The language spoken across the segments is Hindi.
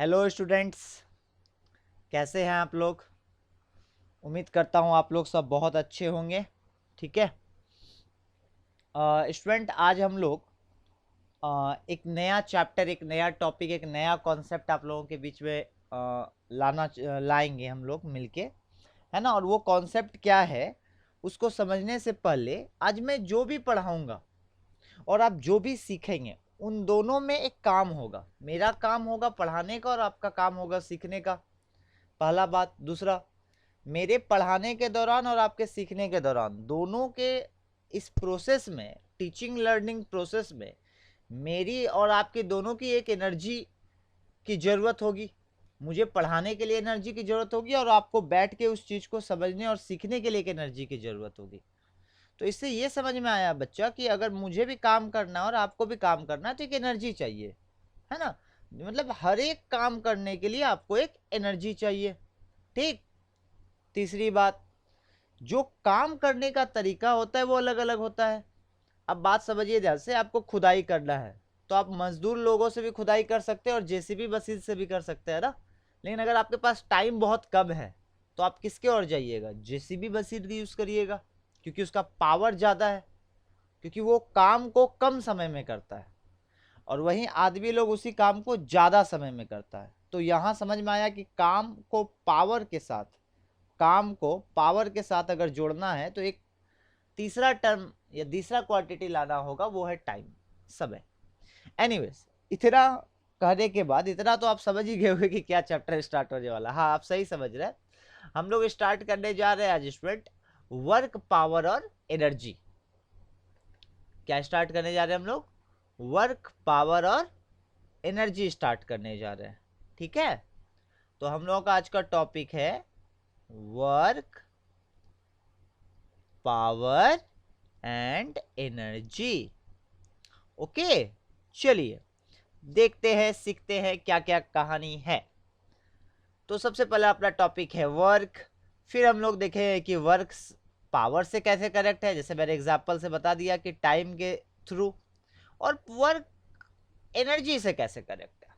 हेलो स्टूडेंट्स, कैसे हैं आप लोग। उम्मीद करता हूँ आप लोग सब बहुत अच्छे होंगे। ठीक है स्टूडेंट, आज हम लोग एक नया चैप्टर, एक नया टॉपिक, एक नया कॉन्सेप्ट आप लोगों के बीच में लाएंगे हम लोग मिलके, है ना। और वो कॉन्सेप्ट क्या है उसको समझने से पहले आज मैं जो भी पढ़ाऊँगा और आप जो भी सीखेंगे उन दोनों में एक काम होगा। मेरा काम होगा पढ़ाने का और आपका काम होगा सीखने का, पहला बात। दूसरा, मेरे पढ़ाने के दौरान और आपके सीखने के दौरान दोनों के इस प्रोसेस में, टीचिंग लर्निंग प्रोसेस में, मेरी और आपकी दोनों की एक एनर्जी की ज़रूरत होगी। मुझे पढ़ाने के लिए एनर्जी की ज़रूरत होगी और आपको बैठ के उस चीज़ को समझने और सीखने के लिए एक एनर्जी की ज़रूरत होगी। तो इससे ये समझ में आया बच्चा कि अगर मुझे भी काम करना है और आपको भी काम करना है तो एक एनर्जी चाहिए, है ना। मतलब हर एक काम करने के लिए आपको एक एनर्जी चाहिए। ठीक। तीसरी बात, जो काम करने का तरीका होता है वो अलग अलग होता है। अब बात समझिए, जैसे आपको खुदाई करना है तो आप मजदूर लोगों से भी खुदाई कर सकते हैं और जेसीबी मशीन से भी कर सकते हैं ना। लेकिन अगर आपके पास टाइम बहुत कम है तो आप किसके ओर जाइएगा, जेसीबी मशीन की यूज करिएगा, क्योंकि उसका पावर ज्यादा है, क्योंकि वो काम को कम समय में करता है और वहीं आदमी लोग उसी काम को ज्यादा समय में करता है। तो यहां समझ में आया कि काम को पावर के साथ अगर जोड़ना है तो एक तीसरा टर्म या तीसरा क्वांटिटी लाना होगा, वो है टाइम, समय। एनीवेज, इतना कहने के बाद इतना तो आप समझ ही गए होंगे कि क्या चैप्टर स्टार्ट होने वाला। हाँ, आप सही समझ रहे हैं। हम लोग स्टार्ट करने जा रहे हैं आज स्टूडेंट वर्क, पावर और एनर्जी। क्या स्टार्ट करने जा रहे हैं हम लोग? वर्क, पावर और एनर्जी स्टार्ट करने जा रहे हैं। ठीक है, तो हम लोगों का आज का टॉपिक है work, power and energy. Okay, चलिए देखते हैं, सीखते हैं क्या क्या कहानी है। तो सबसे पहले अपना टॉपिक है वर्क। फिर हम लोग देखें कि वर्क पावर से कैसे कनेक्ट है, जैसे मैंने एग्जांपल से बता दिया कि टाइम के थ्रू। और वर्क एनर्जी से कैसे कनेक्ट है,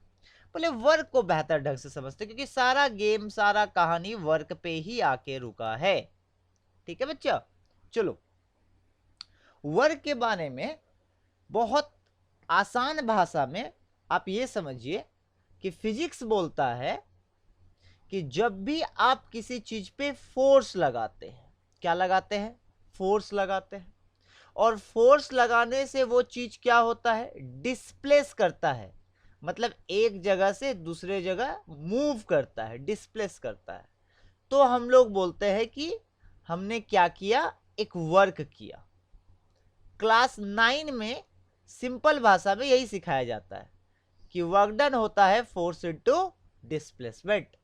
पहले वर्क को बेहतर ढंग से समझते, क्योंकि सारा गेम, सारा कहानी वर्क पे ही आके रुका है। ठीक है बच्चा, चलो वर्क के बारे में बहुत आसान भाषा में आप ये समझिए कि फिजिक्स बोलता है कि जब भी आप किसी चीज पे फोर्स लगाते हैं, क्या लगाते हैं? फोर्स लगाते हैं। और फोर्स लगाने से वो चीज क्या होता है? डिस्प्लेस करता है। मतलब एक जगह से दूसरे जगह मूव करता है, डिस्प्लेस करता है। तो हम लोग बोलते हैं कि हमने क्या किया? एक वर्क किया। क्लास 9 में सिंपल भाषा में यही सिखाया जाता है कि वर्क डन होता है फोर्स इनटू डिस्प्लेसमेंट।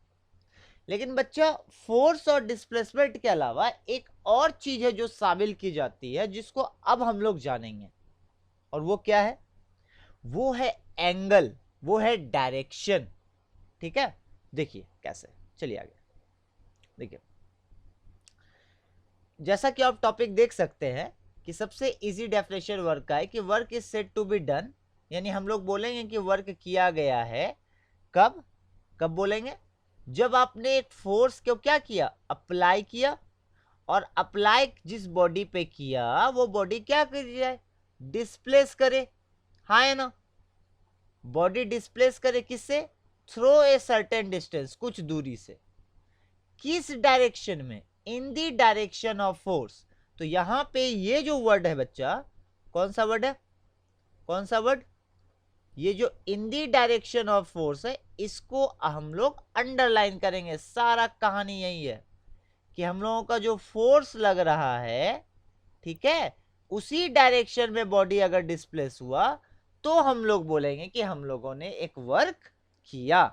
लेकिन बच्चा, फोर्स और डिस्प्लेसमेंट के अलावा एक और चीज है जो शामिल की जाती है, जिसको अब हम लोग जानेंगे। और वो क्या है? वो है एंगल, वो है डायरेक्शन। ठीक है, देखिए कैसे। चलिए आगे देखिए, जैसा कि आप टॉपिक देख सकते हैं कि सबसे इजी डेफिनेशन वर्क का है कि work is said to be done, यानी हम लोग बोलेंगे कि वर्क किया गया है। कब कब बोलेंगे? जब आपने एक फोर्स को क्या किया? अप्लाई किया। और अप्लाई जिस बॉडी पे किया वो बॉडी क्या कर जाए? डिस्प्लेस करे। हाँ है ना, बॉडी डिस्प्लेस करे किससे? थ्रो ए सर्टेन डिस्टेंस, कुछ दूरी से। किस डायरेक्शन में? इन दी डायरेक्शन ऑफ फोर्स। तो यहां पे ये जो वर्ड है बच्चा, कौन सा वर्ड है? कौन सा वर्ड? ये जो इन दी डायरेक्शन ऑफ फोर्स है, इसको हम लोग अंडरलाइन करेंगे। सारा कहानी यही है कि हम लोगों का जो फोर्स लग रहा है, ठीक है, उसी डायरेक्शन में बॉडी अगर डिस्प्लेस हुआ तो हम लोग बोलेंगे कि हम लोगों ने एक वर्क किया।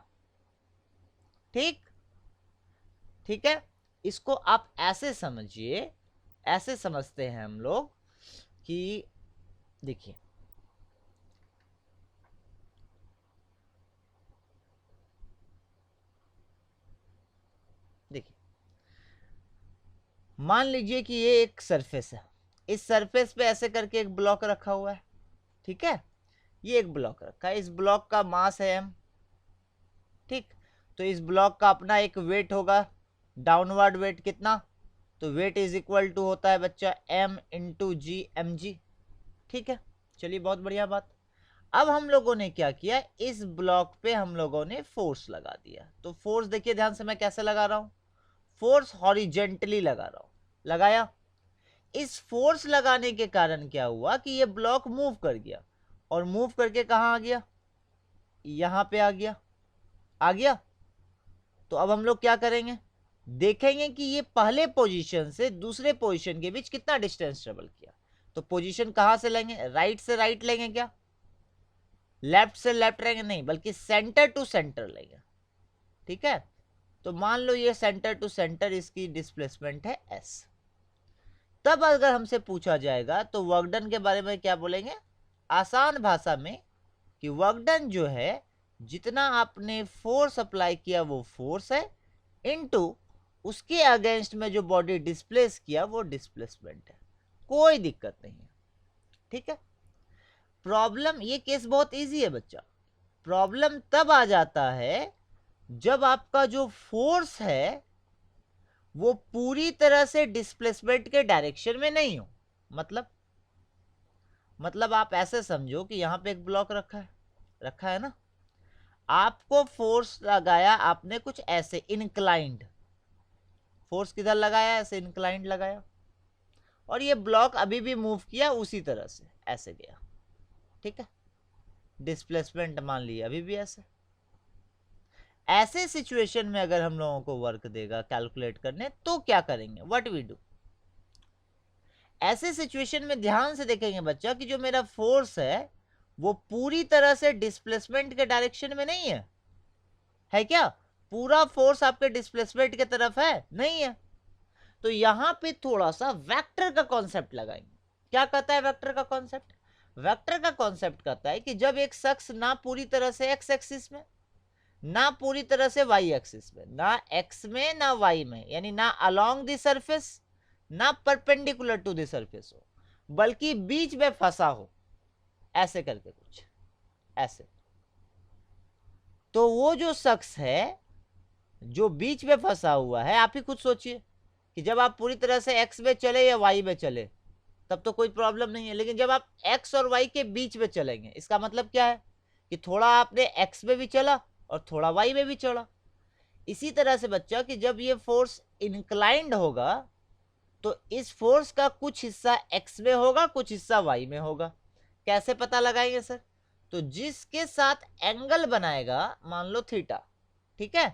ठीक, ठीक है। इसको आप ऐसे समझिए, ऐसे समझते हैं हम लोग कि देखिए, देखिए मान लीजिए कि ये एक सरफेस है। इस सरफेस पे ऐसे करके एक ब्लॉक रखा हुआ है। ठीक है, ये एक ब्लॉक रखा है, इस ब्लॉक का मास है m। ठीक, तो इस ब्लॉक का अपना एक वेट होगा, डाउनवर्ड वेट कितना, तो वेट इज इक्वल टू होता है बच्चा m into g m g. ठीक है, चलिए बहुत बढ़िया बात। अब हम लोगों ने क्या किया, इस ब्लॉक पे हम लोगों ने फोर्स लगा दिया। तो फोर्स देखिए ध्यान से मैं कैसे लगा रहा हूं, फोर्स हॉरिजेंटली लगा रहा हूं, लगाया। इस फोर्स लगाने के कारण क्या हुआ कि ये ब्लॉक मूव कर गया, और मूव करके कहां आ गया, यहां पे आ गया, आ गया। तो अब हम लोग क्या करेंगे, देखेंगे कि ये पहले पोजीशन से दूसरे पोजीशन के बीच कितना डिस्टेंस ट्रेवल किया। तो पोजीशन कहां से लेंगे, राइट से राइट लेंगे क्या, लेफ्ट से लेफ्ट लेंगे नहीं, बल्कि सेंटर टू सेंटर लेंगे। ठीक है, तो मान लो ये सेंटर टू सेंटर इसकी डिस्प्लेसमेंट है s। तब अगर हमसे पूछा जाएगा तो वर्क डन के बारे में क्या बोलेंगे, आसान भाषा में, कि वर्क डन जो है, जितना आपने फोर्स अप्लाई किया वो फोर्स है, इनटू उसके अगेंस्ट में जो बॉडी डिस्प्लेस किया वो डिस्प्लेसमेंट है। कोई दिक्कत नहीं है। ठीक है, प्रॉब्लम, ये केस बहुत इजी है बच्चा। प्रॉब्लम तब आ जाता है जब आपका जो फोर्स है वो पूरी तरह से डिस्प्लेसमेंट के डायरेक्शन में नहीं हो। मतलब आप ऐसे समझो कि यहां पे एक ब्लॉक रखा है ना, आपको फोर्स लगाया आपने कुछ ऐसे इनक्लाइंड, फोर्स किधर लगाया, ऐसे इनक्लाइंड लगाया, और ये ब्लॉक अभी भी मूव किया उसी तरह से, ऐसे गया। ठीक है, डिस्प्लेसमेंट मान लिया अभी भी ऐसे सिचुएशन में अगर हम लोगों को वर्क देगा कैलकुलेट करने, तो क्या करेंगे, व्हाट वी डू। ऐसे सिचुएशन में ध्यान से देखेंगे बच्चा कि जो मेरा फोर्स है वो पूरी तरह से डिस्प्लेसमेंट के डायरेक्शन में नहीं है क्या, पूरा फोर्स आपके डिस्प्लेसमेंट के तरफ है, नहीं है। तो यहां पे थोड़ा सा वेक्टर का कॉन्सेप्ट लगाएंगे। क्या कहता है वेक्टर का कॉन्सेप्ट, वेक्टर का कॉन्सेप्ट कहता है कि जब एक शख्स ना पूरी तरह से एक्स एक्सिस में, ना पूरी तरह से वाई एक्सिस में, ना एक्स में ना वाई में, यानी ना अलोंग द सरफेस ना परपेंडिकुलर टू द सरफेस हो, बल्कि बीच में फंसा हो, ऐसे करके कुछ ऐसे, तो वो जो शख्स है जो बीच में फंसा हुआ है, आप ही खुद सोचिए कि जब आप पूरी तरह से एक्स में चले या वाई में चले तब तो कोई प्रॉब्लम नहीं है, लेकिन जब आप एक्स और वाई के बीच में चलेंगे, इसका मतलब क्या है कि थोड़ा आपने एक्स में भी चला और थोड़ा वाई में भी चला। इसी तरह से बच्चा कि जब ये फोर्स इंक्लाइंड होगा तो इस फोर्स का कुछ हिस्सा एक्स में होगा, कुछ हिस्सा वाई में होगा। कैसे पता लगाएंगे सर, तो जिसके साथ एंगल बनाएगा, मान लो थीटा, ठीक है,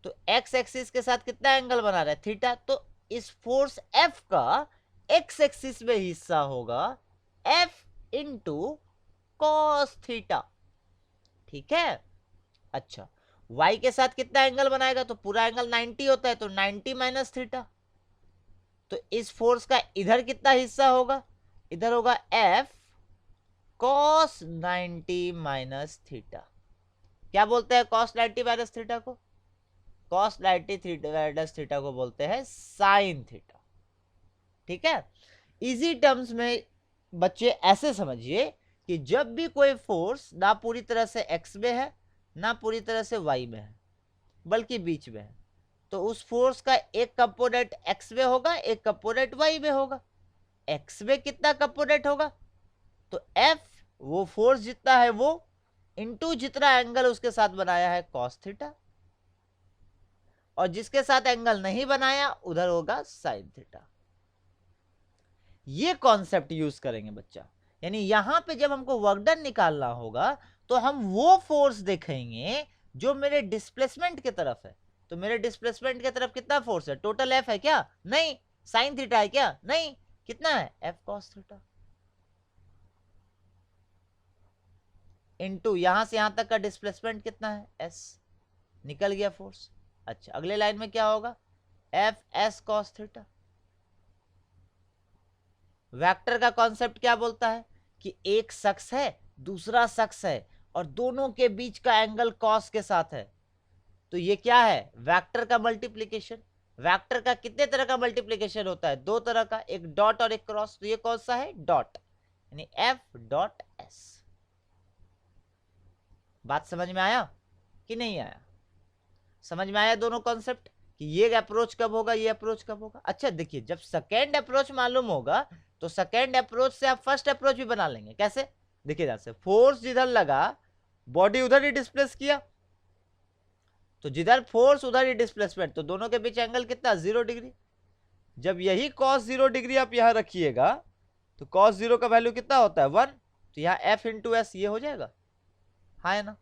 तो एक्स एक्सिस के साथ कितना एंगल बना रहा है, थीटा, तो इस फोर्स एफ का एक्स एक्सिस में हिस्सा होगा एफ इंटू कॉस थीटा। ठीक है, अच्छा, y के साथ कितना एंगल बनाएगा, तो पूरा एंगल 90 होता है, तो 90 माइनस थीटा। तो इस फोर्स का इधर कितना हिस्सा होगा, इधर होगा एफ कॉस 90 माइनस थीटा। क्या बोलते हैं कॉस 90 माइनस थीटा को, कॉस 90 माइनस थीटा को बोलते हैं साइन थीटा। ठीक है, इजी टर्म्स में बच्चे ऐसे समझिए कि जब भी कोई फोर्स ना पूरी तरह से एक्स में है ना पूरी तरह से वाई में है, बल्कि बीच में है, तो उस फोर्स का एक कंपोनेंट एक्स में होगा, एक कंपोनेंट वाई में होगा। एक्स में कितना कंपोनेंट होगा, तो एफ वो फोर्स जितना है वो इंटू जितना एंगल उसके साथ बनाया है कॉस थीटा, और जिसके साथ एंगल नहीं बनाया उधर होगा साइन थीटा। ये कॉन्सेप्ट यूज करेंगे बच्चा, यानी यहां पे जब हमको वर्क डन निकालना होगा तो हम वो फोर्स देखेंगे जो मेरे डिस्प्लेसमेंट की तरफ है। तो मेरे डिस्प्लेसमेंट की तरफ कितना फोर्स है, टोटल एफ है क्या, नहीं, साइन थीटा है क्या, नहीं, कितना है एफ कॉस थीटा, इनटू यहां से यहां तक का डिस्प्लेसमेंट कितना है एस, निकल गया फोर्स। अच्छा, अगले लाइन में क्या होगा, F S cos theta. Vector का कॉन्सेप्ट क्या बोलता है कि एक शख्स है दूसरा शख्स है और दोनों के बीच का एंगल कॉस के साथ है, तो ये क्या है, वेक्टर का मल्टीप्लिकेशन। वेक्टर का कितने तरह का मल्टीप्लिकेशन होता है, दो तरह का, एक डॉट और एक क्रॉस। तो ये कौन सा है, डॉट, यानी एफ डॉट एस। बात समझ में आया कि नहीं आया, समझ में आया दोनों कॉन्सेप्ट कि ये अप्रोच कब होगा, ये अप्रोच कब होगा। अच्छा देखिए, जब सेकेंड अप्रोच मालूम होगा तो सेकेंड अप्रोच से आप फर्स्ट अप्रोच भी बना लेंगे। कैसे? देखिए ध्यान से, फोर्स जिधर लगा बॉडी उधर ही डिस्प्लेस किया, तो जिधर फोर्स उधर ही डिस्प्लेसमेंट, तो दोनों के बीच एंगल कितना, 0 डिग्री। जब यही cos 0 डिग्री आप यहां रखिएगा तो cos 0 का वैल्यू कितना होता है, 1, तो यहां F इंटू एस ये हो जाएगा, हाँ है ना।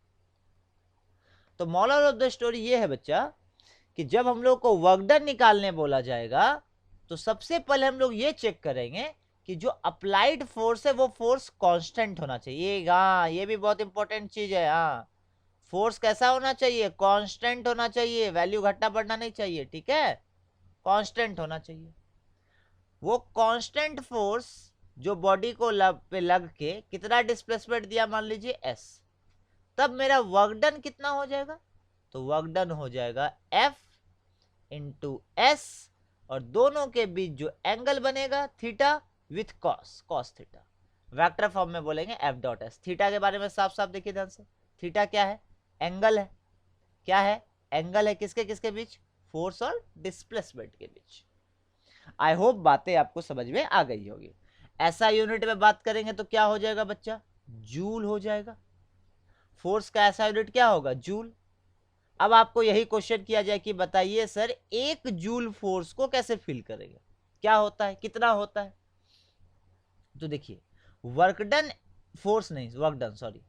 तो मॉरल ऑफ द स्टोरी ये है बच्चा कि जब हम लोग को वर्क डन निकालने बोला जाएगा तो सबसे पहले हम लोग ये चेक करेंगे कि जो अप्लाइड फोर्स है वो फोर्स कांस्टेंट होना चाहिए। हाँ, ये भी बहुत इंपॉर्टेंट चीज है। हाँ, फोर्स कैसा होना चाहिए, कांस्टेंट होना चाहिए, वैल्यू घटना बढ़ना नहीं चाहिए, ठीक है, कांस्टेंट होना चाहिए। वो कांस्टेंट फोर्स जो बॉडी को पे लग के कितना डिस्प्लेसमेंट दिया, मान लीजिए एस, तब मेरा वर्क डन कितना हो जाएगा, तो वर्क डन हो जाएगा एफ इंटू एस, और दोनों के बीच जो एंगल बनेगा theta with cos, cos theta, vector form में बोलेंगे एफ डॉट एस। थीटा के बारे में साफ साफ देखिए ध्यान से, थीटा क्या है, एंगल है। क्या है, एंगल है, किसके किसके बीच, फोर्स और डिस्प्लेसमेंट के बीच। आई होप बातें आपको समझ में आ गई होगी। ऐसा यूनिट में बात करेंगे तो क्या हो जाएगा बच्चा, जूल हो जाएगा। फोर्स का ऐसा यूनिट क्या होगा, जूल। अब आपको यही क्वेश्चन किया जाए कि बताइए सर, एक जूल फोर्स को कैसे फील करेंगे, क्या होता है, कितना होता है। तो देखिए, वर्क डन, फोर्स नहीं, work done, sorry,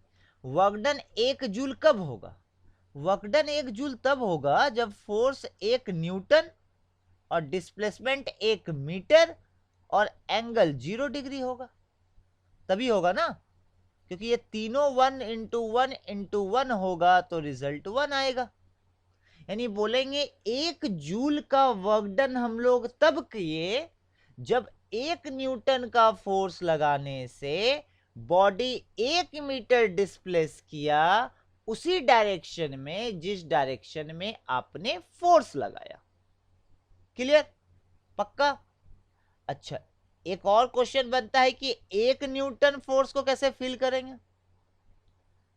work done एक जूल कब होगा, वर्क डन एक जूल तब होगा जब फोर्स 1 न्यूटन और डिस्प्लेसमेंट 1 मीटर और एंगल 0 डिग्री होगा, तभी होगा ना, क्योंकि ये तीनों 1 इंटू 1 इंटू 1 होगा तो रिजल्ट 1 आएगा। यानी बोलेंगे 1 जूल का वर्क डन हम लोग तब किए जब 1 न्यूटन का फोर्स लगाने से बॉडी 1 मीटर डिस्प्लेस किया उसी डायरेक्शन में जिस डायरेक्शन में आपने फोर्स लगाया। क्लियर, पक्का। अच्छा, एक और क्वेश्चन बनता है कि 1 न्यूटन फोर्स को कैसे फील करेंगे,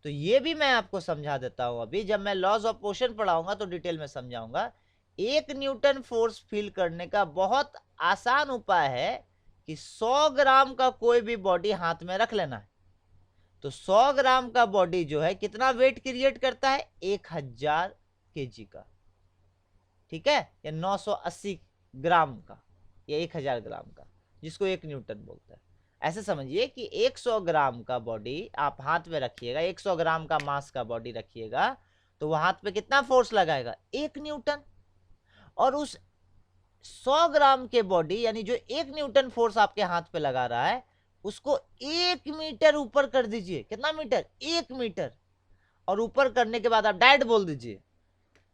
तो ये भी मैं आपको समझा देता हूं। अभी जब मैं लॉज ऑफ मोशन पढ़ाऊंगा तो डिटेल में समझाऊंगा। 1 न्यूटन फोर्स फील करने का बहुत आसान उपाय है कि 100 ग्राम का कोई भी बॉडी हाथ में रख लेना है, तो 100 ग्राम का बॉडी जो है कितना वेट क्रिएट करता है, 1000 केजी का, ठीक है, या 980 ग्राम का, या 1000 ग्राम का, जिसको 1 न्यूटन बोलते हैं। ऐसे समझिए कि 100 ग्राम का बॉडी आप हाथ में रखिएगा, 100 ग्राम का मास का बॉडी रखिएगा, तो वो हाथ पे कितना फोर्स लगाएगा, 1 न्यूटन। और उस 100 ग्राम के बॉडी यानी जो 1 न्यूटन फोर्स आपके हाथ पे लगा रहा है उसको 1 मीटर ऊपर कर दीजिए। कितना मीटर, 1 मीटर। और ऊपर करने के बाद आप डायरेक्ट बोल दीजिए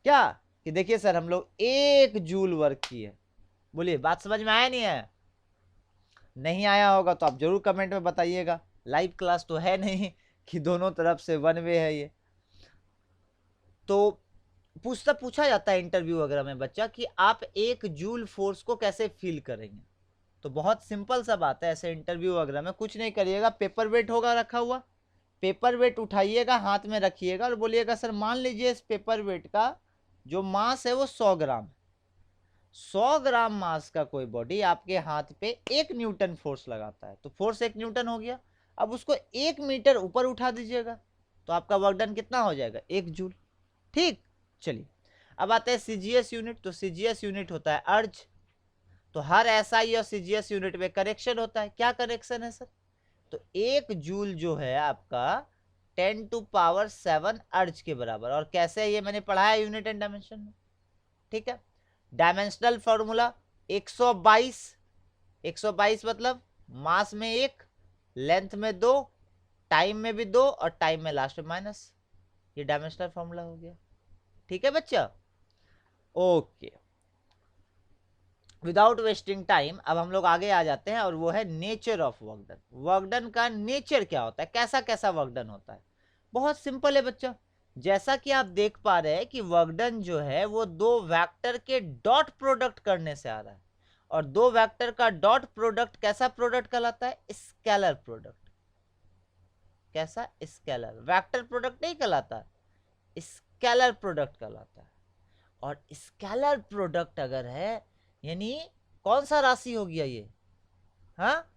क्या, कि देखिए सर हम लोग 1 जूल वर्क किए। बोलिए, बात समझ में आया नहीं है, नहीं आया होगा तो आप जरूर कमेंट में बताइएगा। लाइव क्लास तो है नहीं कि दोनों तरफ से वन वे है ये। तो पूछा जाता है इंटरव्यू वगैरह में बच्चा कि आप 1 जूल फोर्स को कैसे फील करेंगे, तो बहुत सिंपल सा बात है। ऐसे इंटरव्यू वगैरह में कुछ नहीं करिएगा, पेपर वेट होगा रखा हुआ, पेपर वेट उठाइएगा, हाथ में रखिएगा और बोलिएगा सर मान लीजिए इस पेपर वेट का जो मास है वो 100 ग्राम, 100 ग्राम मास का कोई बॉडी आपके हाथ पे 1 न्यूटन फोर्स लगाता है, तो फोर्स 1 न्यूटन हो गया। अब उसको 1 मीटर ऊपर उठा दीजिएगा तो आपका वर्क डन कितना हो जाएगा, 1 जूल। ठीक, चलिए अब आते हैं सीजीएस यूनिट। तो सीजीएस यूनिट होता है अर्ज। तो हर एसआई और सीजीएस यूनिट में करेक्शन होता है। क्या करेक्शन है सर, तो 1 जूल जो है आपका 10⁻7 अर्ज के बराबर। और कैसे है ये मैंने पढ़ाया यूनिट एंड डायमेंशन में, ठीक है। डायमेंशनल फॉर्मूला 122, 122 मतलब मास में 1, लेंथ में 2, टाइम में भी 2 और टाइम में लास्ट में माइनस। ये डायमेंशनल फॉर्मूला हो गया, ठीक है बच्चा। ओके, विदाउट वेस्टिंग टाइम अब हम लोग आगे आ जाते हैं और वो है nature of work done. Work done का नेचर क्या होता है, कैसा कैसा वर्क डन होता है। बहुत सिंपल है बच्चा, जैसा कि आप देख पा रहे हैं कि वर्क डन जो है वो 2 वेक्टर के डॉट प्रोडक्ट करने से आ रहा है। और 2 वेक्टर का डॉट प्रोडक्ट कैसा प्रोडक्ट कहलाता है, स्केलर प्रोडक्ट। कैसा, स्केलर, वेक्टर प्रोडक्ट नहीं कहलाता, स्केलर प्रोडक्ट कहलाता है। और स्केलर प्रोडक्ट अगर है यानी कौन सा राशि हो गया ये, हाँ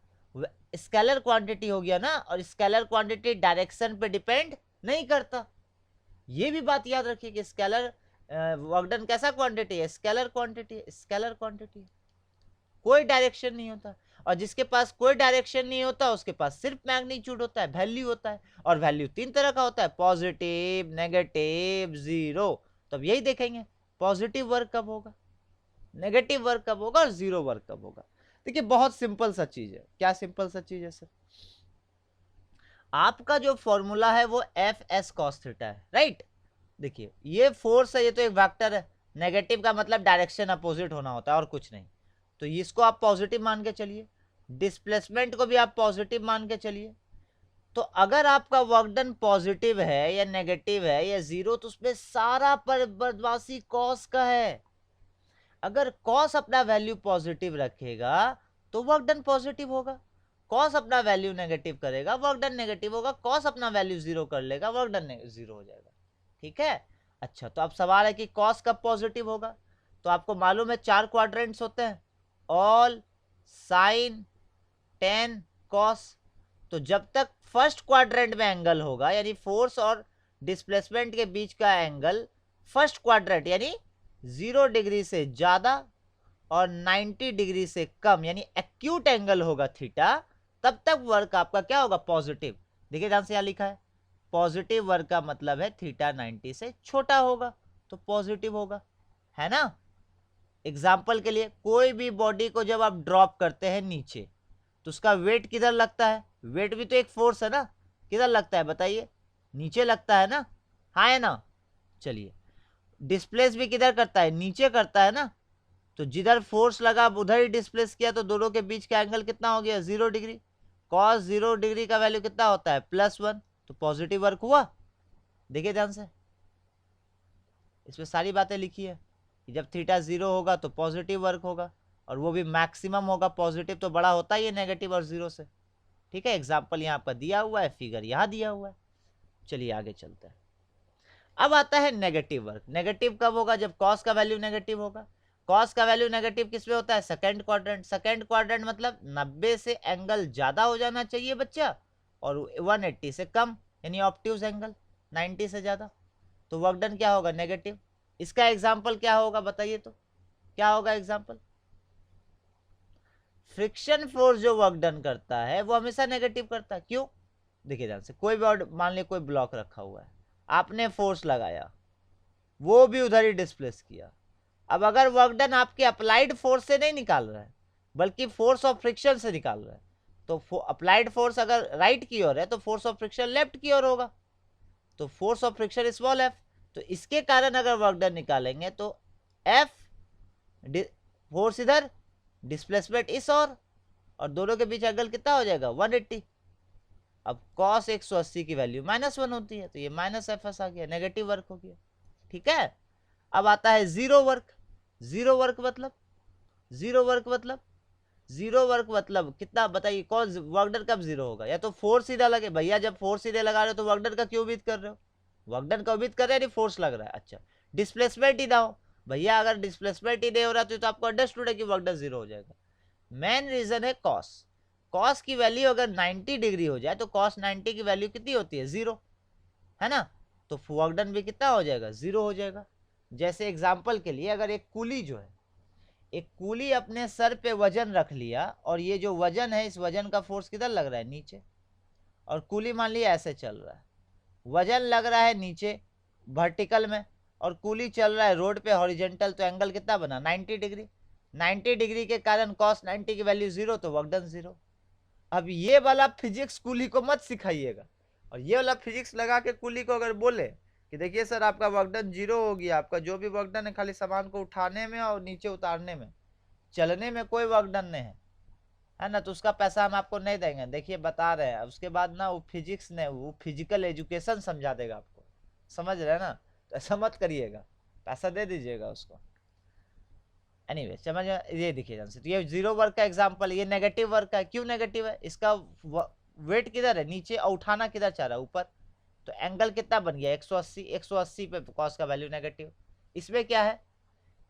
स्केलर क्वांटिटी हो गया ना, और स्केलर क्वांटिटी डायरेक्शन पे डिपेंड नहीं करता। ये भी बात याद रखिए कि स्केलर वर्क डन कैसा क्वांटिटी है, स्केलर क्वांटिटी है, स्केलर क्वांटिटी है, कोई डायरेक्शन नहीं होता। और जिसके पास कोई डायरेक्शन नहीं होता उसके पास सिर्फ मैग्नीट्यूड होता है, वैल्यू होता है। और वैल्यू तीन तरह का होता है, पॉजिटिव, नेगेटिव, जीरो। तो अब यही देखेंगे पॉजिटिव वर्क कब होगा, नेगेटिव वर्क कब होगा और जीरो वर्क कब होगा। देखिए बहुत सिंपल सा चीज है। क्या सिंपल सा चीज है सर? आपका जो फॉर्मूला है वो एफ एस कॉस थीटा है, राइट। देखिए ये फोर्स है, ये तो एक वेक्टर है, नेगेटिव का मतलब डायरेक्शन अपोजिट होना होता है और कुछ नहीं। तो इसको आप पॉजिटिव मान के चलिए, डिस्प्लेसमेंट को भी आप पॉजिटिव मान के चलिए। तो अगर आपका वर्क डन पॉजिटिव है या नेगेटिव है या जीरो, तो उसमें सारा बदमाशी कॉस का है। अगर कॉस अपना वैल्यू पॉजिटिव रखेगा तो वर्क डन पॉजिटिव होगा, कॉस अपना वैल्यू नेगेटिव करेगा वर्क डन नेगेटिव होगा, कॉस अपना वैल्यू जीरो कर लेगा वर्क डन जीरो हो जाएगा। ठीक है। अच्छा तो अब सवाल है कि कॉस कब पॉजिटिव होगा। तो आपको मालूम है चार क्वाड्रेंट्स होते हैं, ऑल, साइन, टेन, कॉस। तो जब तक फर्स्ट क्वाड्रेंट में एंगल होगा यानी फोर्स और डिस्प्लेसमेंट के बीच का एंगल फर्स्ट क्वाड्रेंट यानी 0 डिग्री से ज्यादा और 90 डिग्री से कम यानी एक्यूट एंगल होगा थीटा, तब तक वर्क आपका क्या होगा, पॉजिटिव। देखिए ध्यान से यहां लिखा है पॉजिटिव वर्क का मतलब है थीटा 90 से छोटा होगा तो पॉजिटिव होगा, है ना। एग्जाम्पल के लिए कोई भी बॉडी को जब आप ड्रॉप करते हैं नीचे तो उसका वेट किधर लगता है, वेट भी तो एक फोर्स है ना, किधर लगता है बताइए, नीचे लगता है ना, हाँ है ना। चलिए डिस्प्लेस भी किधर करता है, नीचे करता है ना। तो जिधर फोर्स लगा उधर ही डिस्प्लेस किया तो दोनों के बीच का एंगल कितना हो गया, 0 डिग्री। कॉस 0 डिग्री का वैल्यू कितना होता है, +1, तो पॉजिटिव वर्क हुआ। देखिए ध्यान से इसमें सारी बातें लिखी है कि जब थीटा 0 होगा तो पॉजिटिव वर्क होगा, और वो भी मैक्सिमम होगा, पॉजिटिव तो बड़ा होता ही है नेगेटिव और जीरो से। ठीक है, एग्जाम्पल यहाँ आपका दिया हुआ है, फिगर यहाँ दिया हुआ है। चलिए आगे चलते हैं। अब आता है नेगेटिव वर्क। नेगेटिव कब होगा, जब कॉस का वैल्यू नेगेटिव होगा। कॉस का वैल्यू नेगेटिव किस में होता है, सेकंड क्वाड्रेंट। सेकंड क्वाड्रेंट मतलब 90 से एंगल ज्यादा हो जाना चाहिए बच्चा, और 180 से कम यानी ऑब्ट्यूज एंगल 90 से ज्यादा। तो वर्क डन क्या होगा, नेगेटिव। इसका एग्जाम्पल क्या होगा बताइए, तो क्या होगा एग्जाम्पल। फ्रिक्शन फोर्स जो वर्क डन करता है वो हमेशा नेगेटिव करता है, क्यों। देखिए ध्यान से, कोई भी मान लिया कोई ब्लॉक रखा हुआ है, आपने फोर्स लगाया, वो भी उधर ही डिस्प्लेस किया। अब अगर वर्क डन आपके अप्लाइड फोर्स से नहीं निकाल रहा है बल्कि फोर्स ऑफ फ्रिक्शन से निकाल रहा है, तो अप्लाइड फोर्स अगर राइट की ओर है तो फोर्स ऑफ फ्रिक्शन लेफ्ट की ओर होगा, तो force of friction small F. तो इसके कारण अगर वर्क डन निकालेंगे तो एफ फोर्स इधर, डिस्प्लेसमेंट इस और दोनों के बीच एंगल कितना हो जाएगा, 180। अब cos 180 की वैल्यू -1 होती है तो ये -fs आ गया, नेगेटिव वर्क हो गया। ठीक है। अब आता है जीरो वर्क। जीरो वर्क मतलब, जीरो वर्क मतलब, जीरो वर्क मतलब कितना बताइए, कौन वर्क डन कब जीरो होगा, या तो फोर्स सीधा लगे भैया, जब फोर्स सीधे लगा रहे हो तो वर्क डन का क्यों उम्मीद कर रहे हो, वर्क डन का उम्मीद कर रहे हैं नहीं फोर्स लग रहा है। अच्छा डिस्प्लेसमेंट ही ना हो भैया, अगर डिस्प्लेसमेंट ही नहीं हो रहा तो आपको अंडरस्टूड है कि वर्क डन जीरो हो जाएगा। मेन रीजन है कॉस। कॉस की वैल्यू अगर 90 डिग्री हो जाए तो कॉस 90 की वैल्यू कितनी होती है, 0, है ना। तो वर्क डन भी कितना हो जाएगा, 0 हो जाएगा। जैसे एग्जांपल के लिए अगर एक कूली जो है, एक कूली अपने सर पे वजन रख लिया, और ये जो वजन है इस वजन का फोर्स किधर लग रहा है, नीचे, और कूली मान लिया ऐसे चल रहा है, वजन लग रहा है नीचे वर्टिकल में और कूली चल रहा है रोड पे हॉरिजेंटल, तो एंगल कितना बना, 90 डिग्री। 90 डिग्री के कारण cos 90 की वैल्यू 0 तो वर्क डन 0। अब ये वाला फिजिक्स कूली को मत सिखाइएगा, और ये वाला फिजिक्स लगा के कूली को अगर बोले कि देखिए सर आपका वर्क डन 0 हो गया, आपका जो भी वर्क डन है खाली सामान को उठाने में और नीचे उतारने में, चलने में कोई वर्क डन नहीं है ना, तो उसका पैसा हम आपको नहीं देंगे। देखिए बता रहे हैं, उसके बाद ना वो फिजिक्स ने वो फिजिकल एजुकेशन समझा देगा आपको, समझ रहे हैं ना। तो ऐसा मत करिएगा, पैसा दे दीजिएगा उसको। एनीवे समझ, ये देखिए ध्यान से, तो ये जीरो वर्क का एग्जांपल, ये नेगेटिव वर्क का। क्यों नेगेटिव है, इसका वेट किधर है, नीचे, और उठाना किधर चाह रहा है, ऊपर। तो एंगल कितना बन गया, 180। 180 पे कॉस का वैल्यू नेगेटिव। इसमें क्या है,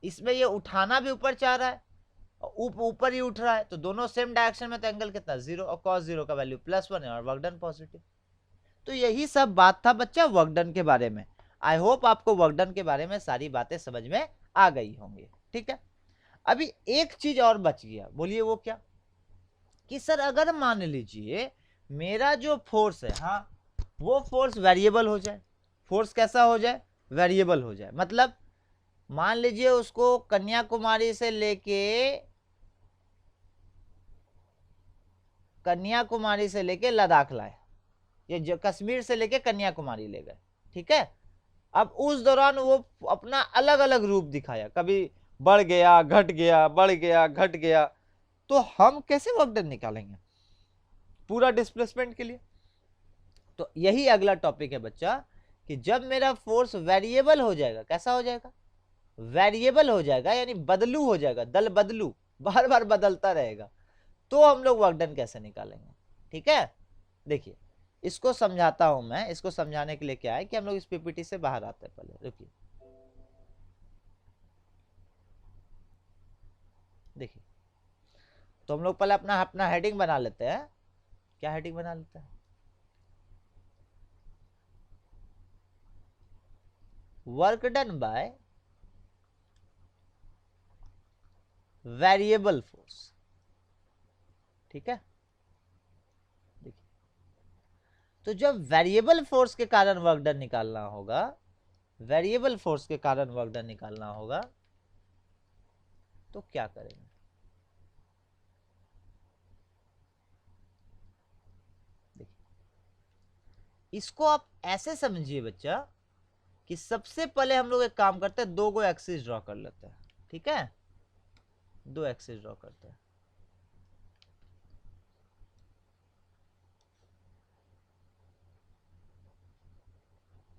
इसमें ये उठाना भी ऊपर चाह रहा है, ऊपर ही उठ रहा है, तो दोनों सेम डायरेक्शन में, तो एंगल कितना 0 और cos 0 का वैल्यू +1 है और वर्क डन पॉजिटिव। तो यही सब बात था बच्चा वर्क डन के बारे में। आई होप आपको वर्क डन के बारे में सारी बातें समझ में आ गई होंगी। ठीक है, अभी एक चीज और बच गया, बोलिए वो क्या? कि सर अगर मान लीजिए मेरा जो फोर्स है, हाँ, वो फोर्स वेरिएबल हो जाए। फोर्स कैसा हो जाए? वेरिएबल हो जाए। मतलब मान लीजिए उसको कन्याकुमारी से लेके लद्दाख लाए, ये जो कश्मीर से लेके कन्याकुमारी ले गए, ठीक है। अब उस दौरान वो अपना अलग अलग रूप दिखाया, कभी बढ़ गया, घट गया, बढ़ गया, घट गया, तो हम कैसे वर्क डन निकालेंगे पूरा डिस्प्लेसमेंट के लिए? तो यही अगला टॉपिक है बच्चा, कि जब मेरा फोर्स वेरिएबल हो जाएगा, कैसा हो जाएगा? वेरिएबल हो जाएगा, यानी बदलू हो जाएगा, दल बदलू, बार बार बदलता रहेगा, तो हम लोग वर्क डन कैसे निकालेंगे? ठीक है, देखिए इसको समझाता हूं मैं। इसको समझाने के लिए क्या है कि हम लोग इस पीपीटी से बाहर आते हैं। पहले रुकिए, देखिए, तो हम लोग पहले अपना अपना हेडिंग बना लेते हैं। क्या हेडिंग बना लेते हैं? Work done by variable force. ठीक है, देखिए, तो जब वेरिएबल फोर्स के कारण वर्क डन निकालना होगा, वेरिएबल फोर्स के कारण वर्क डन निकालना होगा, तो क्या करेंगे? देखिए, इसको आप ऐसे समझिए बच्चा, कि सबसे पहले हम लोग एक काम करते हैं, दो गो एक्सिस ड्रॉ कर लेते हैं। ठीक है, दो एक्सिस ड्रॉ करते हैं।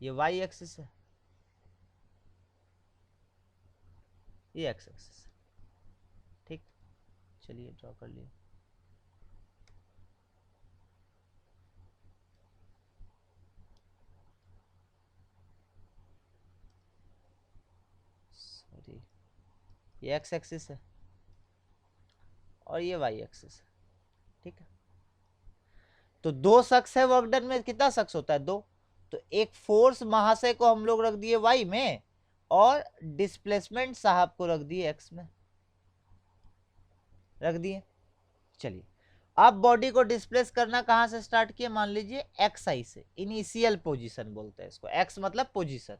ये वाई एक्सिस है, ये एक्स एक्सिस है। ठीक, चलिए ड्रॉ कर लिए। सॉरी, ये एक्स एक्सिस है और ये वाई एक्सिस है। ठीक है, तो दो शख्स है वर्क डन में, कितना शख्स होता है? दो। तो एक फोर्स महाशय को हम लोग रख दिए वाई में, और डिस्प्लेसमेंट साहब को रख दिए एक्स में, रख दिए। चलिए, अब बॉडी को डिस्प्लेस करना कहां से स्टार्ट किया? मान लीजिए एक्स आई से, इनिशियल पोजीशन बोलते हैं इसको, एक्स मतलब पोजीशन,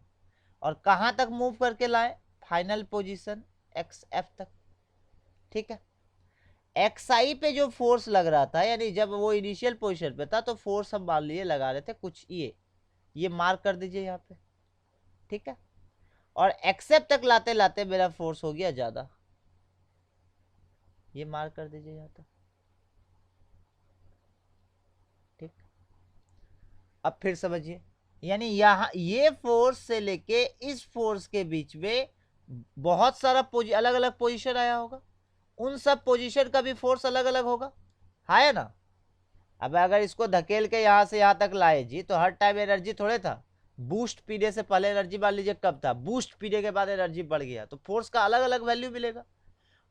और कहां तक मूव करके लाए? फाइनल पोजीशन एक्स एफ तक। ठीक है, एक्स आई पे जो फोर्स लग रहा था, यानी जब वो इनिशियल पोजीशन पे था, तो फोर्स हम मान लिए लगा रहे थे कुछ ये मार्क कर दीजिए यहाँ पे। ठीक है, और एक्सेप्ट तक लाते लाते मेरा फोर्स हो गया ज्यादा, ये मार्क कर दीजिए यहाँ तक। ठीक, अब फिर समझिए, यानी यहां ये फोर्स से लेके इस फोर्स के बीच में बहुत सारा अलग अलग पोजीशन आया होगा, उन सब पोजीशन का भी फोर्स अलग अलग होगा, है ना। अब अगर इसको धकेल के यहां से यहां तक लाए जी, तो हर टाइम एनर्जी थोड़े था, बूस्ट पीरियड से पहले एनर्जी मान लीजिए कब था, बूस्ट पीरियड के बाद एनर्जी बढ़ गया, तो फोर्स का अलग अलग वैल्यू मिलेगा।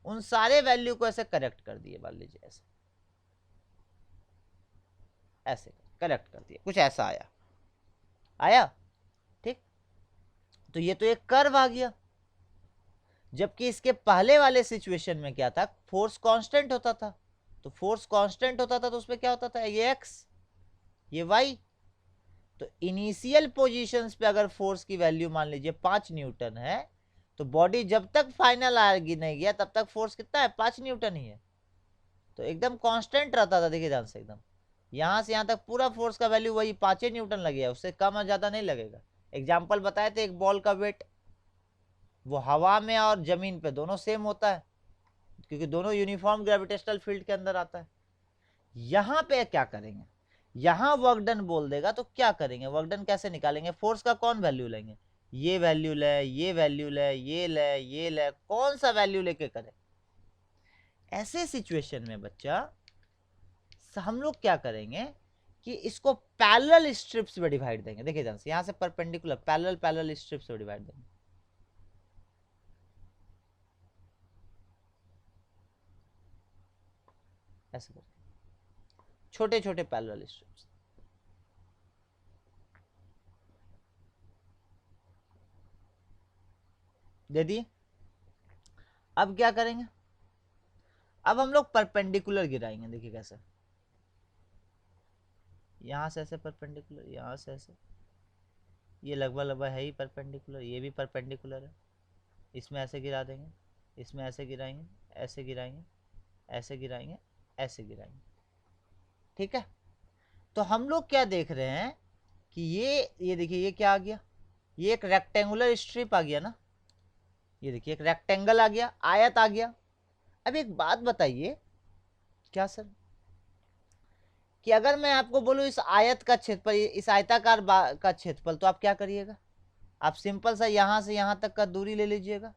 उन सारे वैल्यू को ऐसे करेक्ट कर दिए, मान लीजिए ऐसे, ऐसे करेक्ट कर दिए, कुछ ऐसा आया। ठीक, तो ये तो एक कर्व आ गया। जबकि इसके पहले वाले सिचुएशन में क्या था? फोर्स कांस्टेंट होता था, तो फोर्स कांस्टेंट होता था तो उसमें क्या होता था? ये एक्स, ये वाई। तो इनिशियल पोजीशंस पे अगर फोर्स की वैल्यू मान लीजिए 5 न्यूटन है, तो बॉडी जब तक फाइनल आएगी नहीं गया तब तक फोर्स कितना है? 5 न्यूटन ही है, तो एकदम कांस्टेंट रहता था। देखिए ध्यान से, एकदम यहां से यहां तक पूरा फोर्स का वैल्यू वही 5 न्यूटन लगेगा, उससे कम और ज्यादा नहीं लगेगा। एग्जाम्पल बताए थे, एक बॉल का वेट वो हवा में और जमीन पे दोनों सेम होता है, क्योंकि दोनों यूनिफॉर्म ग्रेविटेशनल फील्ड के अंदर आता है। यहां पे क्या करेंगे? यहां वर्क डन बोल देगा तो क्या करेंगे? वर्क डन कैसे निकालेंगे? फोर्स का कौन वैल्यू लेंगे? ये वैल्यू ले, ये वैल्यू ले, ये ले, ये ले, कौन सा वैल्यू लेके करें? ऐसे सिचुएशन में बच्चा हम लोग क्या करेंगे कि इसको पैरेलल स्ट्रिप्स में डिवाइड देंगे। देखिए ध्यान से, यहां से परपेंडिकुलर पैरेलल स्ट्रिप्स में डिवाइड देंगे। ऐसे करके छोटे छोटे पैरेलल स्ट्रिप्स। दे दिए। अब क्या करेंगे, अब हम लोग परपेंडिकुलर गिराएंगे। देखिए कैसे, यहां से ऐसे परपेंडिकुलर, यहां से ऐसे, ये लगभग लगभग है ही परपेंडिकुलर, ये भी परपेंडिकुलर है। इसमें ऐसे गिरा देंगे, इसमें ऐसे गिराएंगे, ऐसे गिराएंगे, ऐसे गिराएंगे, ऐसे गिराएंगे। ठीक है, तो हम लोग क्या देख रहे हैं कि ये देखिए ये क्या आ गया, ये एक रेक्टेंगुलर स्ट्रिप आ गया ना। ये देखिए एक रेक्टेंगल आ गया, आयत आ गया। अब एक बात बताइए, क्या सर, कि अगर मैं आपको बोलूं इस आयत का क्षेत्रफल, इस आयताकार का क्षेत्रफल, तो आप क्या करिएगा, आप सिंपल सा यहां से यहां तक का दूरी ले लीजिएगा,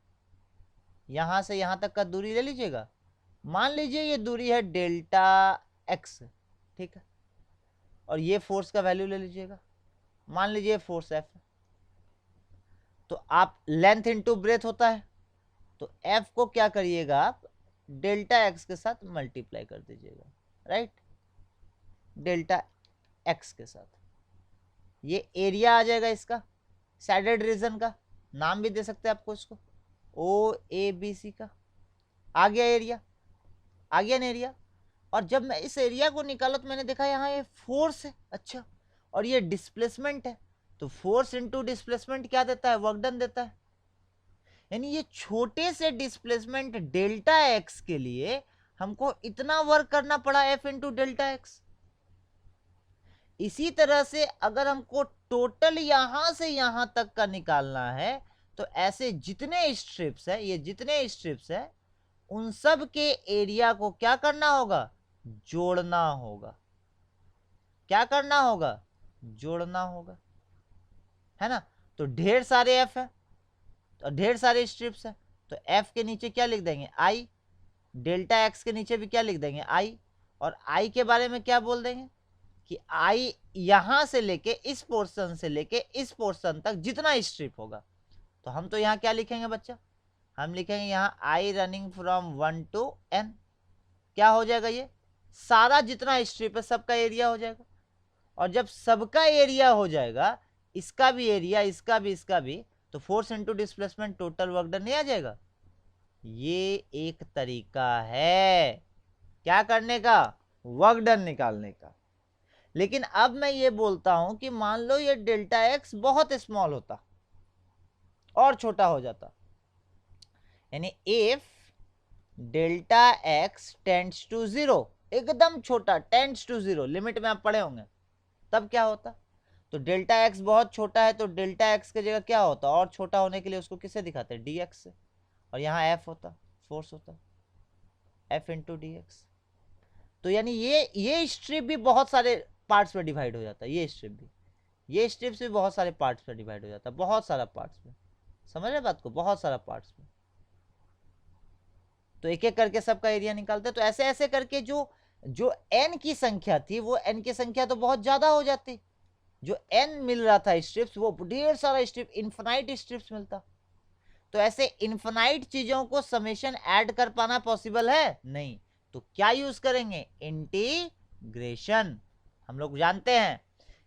यहां से यहां तक का दूरी ले लीजिएगा। मान लीजिए ये दूरी है डेल्टा एक्स, ठीक है, और ये फोर्स का वैल्यू ले लीजिएगा, मान लीजिए फोर्स एफ। तो आप लेंथ इनटू ब्रेथ होता है, तो एफ को क्या करिएगा, आप डेल्टा एक्स के साथ मल्टीप्लाई कर दीजिएगा, राइट, डेल्टा एक्स के साथ। ये एरिया आ जाएगा इसका, सैडेड रीजन का नाम भी दे सकते हैं आपको इसको, ओ ए बी सी का। आ गया एरिया, आ गया ना एरिया। और जब मैं इस एरिया को निकाला तो मैंने देखा यहाँ ये फोर्स है, अच्छा, और ये डिस्प्लेसमेंट है, तो फोर्स इनटू डिस्प्लेसमेंट क्या देता है, वर्क डन देता है। यानी ये छोटे से डिस्प्लेसमेंट डेल्टा एक्स के लिए हमको इतना वर्क करना पड़ा, एफ इंटू डेल्टा एक्स। इसी तरह से अगर हमको टोटल यहां से यहां तक का निकालना है, तो ऐसे जितने स्ट्रिप्स है, ये जितने स्ट्रिप्स है, उन सब के एरिया को क्या करना होगा, जोड़ना होगा। क्या करना होगा, जोड़ना होगा, है ना। तो ढेर सारे एफ है, तो ढेर सारे स्ट्रिप्स है, तो एफ के नीचे क्या लिख देंगे, आई, डेल्टा एक्स के नीचे भी क्या लिख देंगे, आई, और आई के बारे में क्या बोल देंगे कि आई यहां से लेके इस पोर्शन से लेके इस पोर्शन तक जितना स्ट्रिप होगा, तो हम तो यहां क्या लिखेंगे बच्चा, हम लिखेंगे यहां आई रनिंग फ्रॉम 1 to n। क्या हो जाएगा, ये सारा जितना स्ट्रिप है सबका एरिया हो जाएगा। और जब सबका एरिया हो जाएगा, इसका भी एरिया, इसका भी, इसका भी, तो force into displacement total work done नहीं आ जाएगा। ये एक तरीका है क्या करने का, वर्क डन निकालने का। लेकिन अब मैं ये बोलता हूं कि मान लो ये डेल्टा एक्स बहुत स्मॉल होता और छोटा हो जाता, यानी if delta x tends to 0, एकदम छोटा, टेंड्स टू 0, लिमिट में आप पढ़े होंगे, तब क्या होता। तो डेल्टा एक्स बहुत छोटा है, तो डेल्टा एक्स की जगह क्या होता, और छोटा होने के लिए उसको किससे दिखाते हैं, डी एक्स से, और यहाँ एफ होता, फोर्स होता, एफ इंटू डी एक्स। तो यानी ये स्ट्रिप भी बहुत सारे पार्ट्स में डिवाइड हो जाता है, ये स्ट्रिप भी, ये स्ट्रिप्स भी बहुत सारे पार्ट्स में डिवाइड हो जाता है, बहुत सारा पार्ट्स में, समझ रहे बात को, बहुत सारा पार्ट्स में। तो एक एक करके सबका एरिया निकालते हैं, तो ऐसे ऐसे करके जो जो n की संख्या थी, वो n की संख्या तो बहुत ज्यादा हो जाती, जो n मिल रहा था स्ट्रिप्स, वो ढेर सारा स्ट्रिप, इन्फिनाइट स्ट्रिप्स मिलता। तो ऐसे इन्फिनाइट चीजों को समेशन ऐड कर पाना पॉसिबल है नहीं, तो क्या यूज करेंगे, इंटीग्रेशन। हम लोग जानते हैं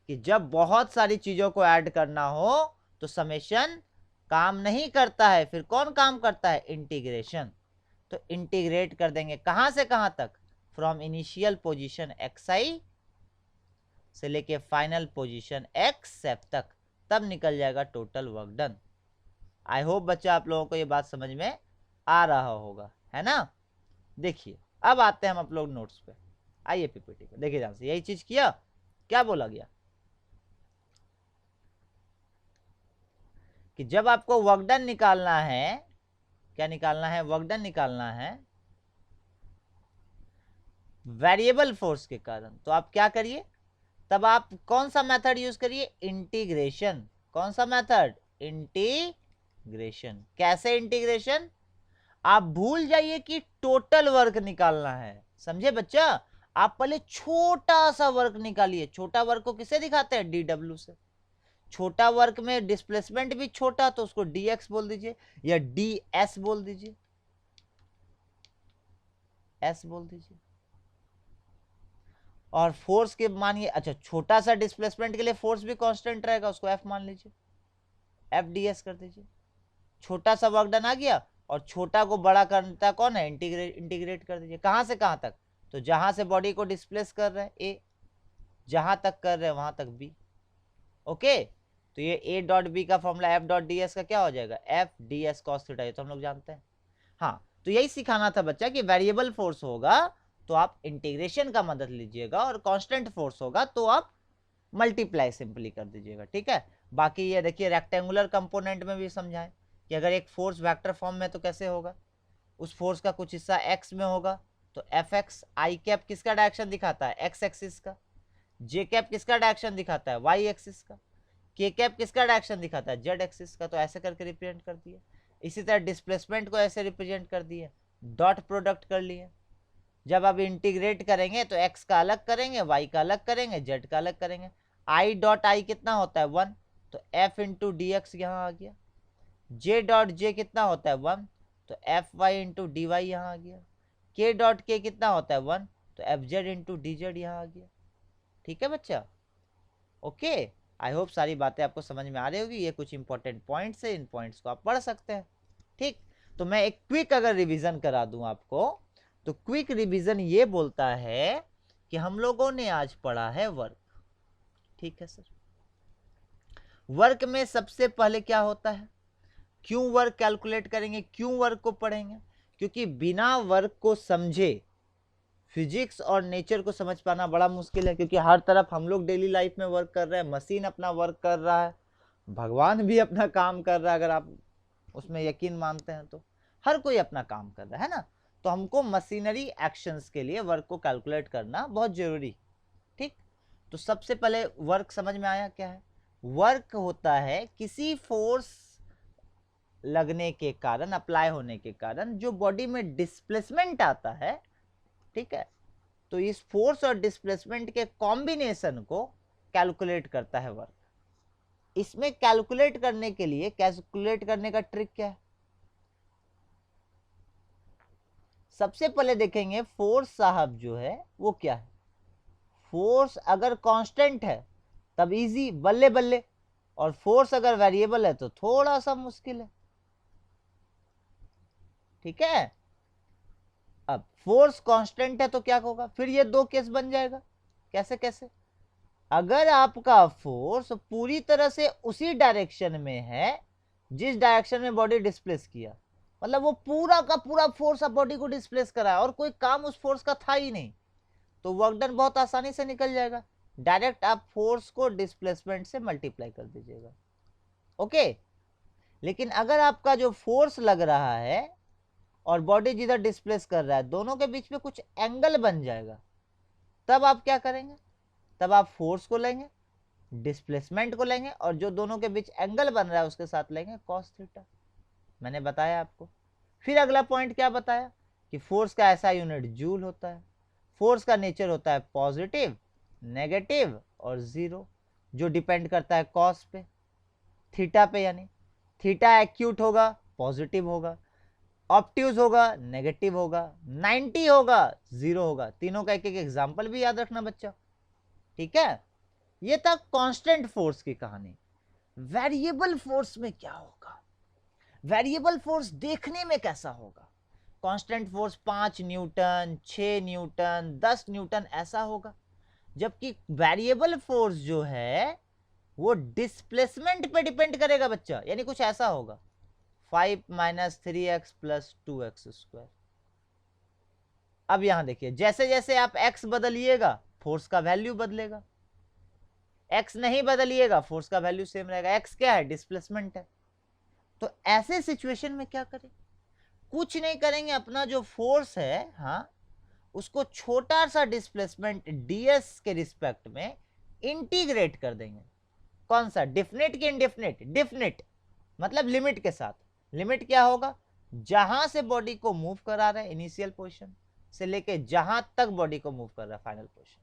कि जब बहुत सारी चीजों को ऐड करना हो तो समेशन काम नहीं करता है, फिर कौन काम करता है, इंटीग्रेशन। तो इंटीग्रेट कर देंगे कहां से कहां तक, फ्रॉम इनिशियल पोजीशन xi से लेके फाइनल पोजीशन xf तक, तब निकल जाएगा total work done. I hope बच्चा आप लोगों को ये बात समझ में आ रहा होगा, है ना। देखिए अब आते हैं हम आप लोग नोट्स पे, आइए पीपीटी पे, देखिए ध्यान से, यही चीज किया, क्या बोला गया कि जब आपको वर्क डन निकालना है, क्या निकालना है, वर्क डन निकालना है वेरिएबल फोर्स के कारण, तो आप क्या करिए, तब आप कौन सा मेथड यूज करिए, इंटीग्रेशन। कौन सा मेथड, इंटीग्रेशन। कैसे इंटीग्रेशन, आप भूल जाइए कि टोटल वर्क निकालना है, समझे बच्चा। आप पहले छोटा सा वर्क निकालिए, छोटा वर्क को किसे दिखाते हैं, डीडब्ल्यू से। छोटा वर्क में डिस्प्लेसमेंट भी छोटा, तो उसको dx बोल दीजिए या ds बोल दीजिए, s बोल दीजिए। और फोर्स के मानिए, अच्छा छोटा सा डिस्प्लेसमेंट के लिए फोर्स भी कांस्टेंट रहेगा, उसको एफ मान लीजिए, एफ डी एस कर दीजिए। छोटा सा वर्क डन आ गया, और छोटा को बड़ा करता कौन है, इंटीग्रेट कर दीजिए। कहां से कहां तक, तो जहां से बॉडी को डिस्प्लेस कर रहे हैं ए, जहां तक कर रहे हैं वहां तक बी। ओके, तो ये ए डॉट बी का formula F dot D S का क्या हो जाएगा, F D S cos theta, ये तो हम लोग जानते हैं। हाँ, तो यही सिखाना था बच्चा कि वेरिएबल फोर्स होगा तो आप इंटीग्रेशन का मदद लीजिएगा, और कांस्टेंट फोर्स होगा तो आप मल्टीप्लाई सिंपली कर दीजिएगा, ठीक है। बाकी ये देखिए रेक्टेंगुलर कंपोनेंट में भी समझाएं कि अगर एक फोर्स वेक्टर फॉर्म में तो कैसे होगा, उस फोर्स का कुछ हिस्सा एक्स में होगा तो एफ एक्स, आई कैप किसका डायरेक्शन दिखाता है, एक्स एक्सिस का, जे कैप किसका डायरेक्शन दिखाता है, वाई एक्सिस का, के कैप किसका डायरेक्शन दिखाता है, जेड एक्सिस का। तो ऐसे करके रिप्रेजेंट कर दिए। इसी तरह डिस्प्लेसमेंट को ऐसे रिप्रेजेंट कर दिए, डॉट प्रोडक्ट कर लिए। जब आप इंटीग्रेट करेंगे तो एक्स का अलग करेंगे, वाई का अलग करेंगे, जेड का अलग करेंगे। आई डॉट आई कितना होता है 1, तो एफ इंटू डी एक्स यहाँ आ गया। जे डॉट जे कितना होता है 1, तो f y into d y यहाँ आ गया। के डॉट के कितना होता है 1, तो F Z into D Z यहाँ आ गया। ठीक है बच्चा, ओके। आई होप सारी बातें आपको समझ में आ रही होगी। ये कुछ इंपॉर्टेंट पॉइंट्स है, इन पॉइंट्स को आप पढ़ सकते हैं। ठीक, तो मैं एक क्विक अगर रिवीजन करा दूं आपको, तो क्विक रिवीजन ये बोलता है कि हम लोगों ने आज पढ़ा है वर्क। ठीक है सर, वर्क में सबसे पहले क्या होता है, क्यों वर्क कैलकुलेट करेंगे, क्यों वर्क को पढ़ेंगे, क्योंकि बिना वर्क को समझे फिजिक्स और नेचर को समझ पाना बड़ा मुश्किल है। क्योंकि हर तरफ हम लोग डेली लाइफ में वर्क कर रहे हैं, मशीन अपना वर्क कर रहा है, भगवान भी अपना काम कर रहा है, अगर आप उसमें यकीन मानते हैं तो हर कोई अपना काम कर रहा है ना। तो हमको मशीनरी एक्शंस के लिए वर्क को कैलकुलेट करना बहुत जरूरी। ठीक, तो सबसे पहले वर्क समझ में आया क्या है। वर्क होता है किसी फोर्स लगने के कारण, अप्लाई होने के कारण जो बॉडी में डिस्प्लेसमेंट आता है, ठीक है, तो इस फोर्स और डिस्प्लेसमेंट के कॉम्बिनेशन को कैलकुलेट करता है वर्क। इसमें कैलकुलेट करने के लिए, कैलकुलेट करने का ट्रिक क्या है, सबसे पहले देखेंगे फोर्स साहब जो है वो क्या है। फोर्स अगर कांस्टेंट है तब इजी, बल्ले बल्ले, और फोर्स अगर वेरिएबल है तो थोड़ा सा मुश्किल है। ठीक है, अब फोर्स कांस्टेंट है तो क्या होगा, फिर ये दो केस बन जाएगा। कैसे कैसे, अगर आपका फोर्स पूरी तरह से उसी डायरेक्शन में है जिस डायरेक्शन में बॉडी डिस्प्लेस किया, मतलब वो पूरा का पूरा फोर्स अब बॉडी को डिस्प्लेस करा और कोई काम उस फोर्स का था ही नहीं, तो वर्क डन बहुत आसानी से निकल जाएगा। डायरेक्ट आप फोर्स को डिस्प्लेसमेंट से मल्टीप्लाई कर दीजिएगा। ओके, लेकिन अगर आपका जो फोर्स लग रहा है और बॉडी जिधर डिस्प्लेस कर रहा है, दोनों के बीच में कुछ एंगल बन जाएगा, तब आप क्या करेंगे, तब आप फोर्स को लेंगे, डिस्प्लेसमेंट को लेंगे, और जो दोनों के बीच एंगल बन रहा है उसके साथ लेंगे कॉस थीटा। मैंने बताया आपको। फिर अगला पॉइंट क्या बताया कि फोर्स का ऐसा यूनिट जूल होता है। फोर्स का नेचर होता है पॉजिटिव, नेगेटिव और जीरो, जो डिपेंड करता है कॉस पे, थीटा पे, यानी थीटा एक्यूट होगा पॉजिटिव होगा, ऑब्ट्यूज होगा नेगेटिव होगा, 90 होगा जीरो होगा। तीनों का एक एक एग्जाम्पल भी याद रखना बच्चा। ठीक है, ये था कांस्टेंट फोर्स की कहानी। वेरिएबल फोर्स में क्या होगा, वेरिएबल फोर्स देखने में कैसा होगा। Constant force 5 Newton, 6 Newton, 10 Newton ऐसा होगा, जबकि वेरिएबल फोर्स जो है वो डिस्प्लेसमेंट पे डिपेंड करेगा बच्चा, यानी कुछ ऐसा होगा 5 - 3x + 2x²। अब यहां देखिए, जैसे जैसे आप x बदलिएगा फोर्स का वैल्यू बदलेगा, x नहीं बदलिएगा फोर्स का वैल्यू सेम रहेगा। x क्या है, डिस्प्लेसमेंट है। तो ऐसे सिचुएशन में क्या करें, कुछ नहीं करेंगे, अपना जो फोर्स है, हाँ, उसको छोटा सा डिस्प्लेसमेंट ds के रिस्पेक्ट में इंटीग्रेट कर देंगे। कौन सा, डिफिनिट की इनडिफिनिट, डिफिनिट मतलब लिमिट के साथ। लिमिट क्या होगा, जहां से बॉडी को मूव करा रहे हैं इनिशियल पोजीशन से लेके जहां तक बॉडी को मूव कर रहा है फाइनल पोजीशन,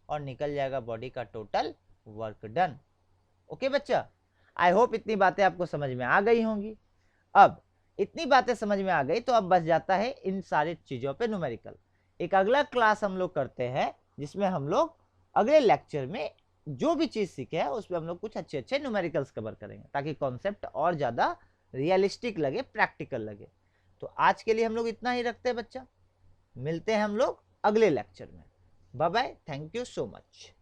और निकल जाएगा बॉडी का टोटल वर्क डन। ओके बच्चा, आई होप इतनी बातें आपको समझ में आ गई होंगी। अब इतनी बातें समझ में आ गई तो अब बच जाता है इन सारी चीजों पे न्यूमेरिकल। एक अगला क्लास हम लोग करते हैं जिसमें हम लोग अगले लेक्चर में जो भी चीज सीखे है उसमें हम लोग कुछ अच्छे अच्छे न्यूमेरिकल्स कवर करेंगे, ताकि कॉन्सेप्ट और ज्यादा रियलिस्टिक लगे, प्रैक्टिकल लगे। तो आज के लिए हम लोग इतना ही रखते हैं बच्चा, मिलते हैं हम लोग अगले लेक्चर में। Bye bye, thank you so much.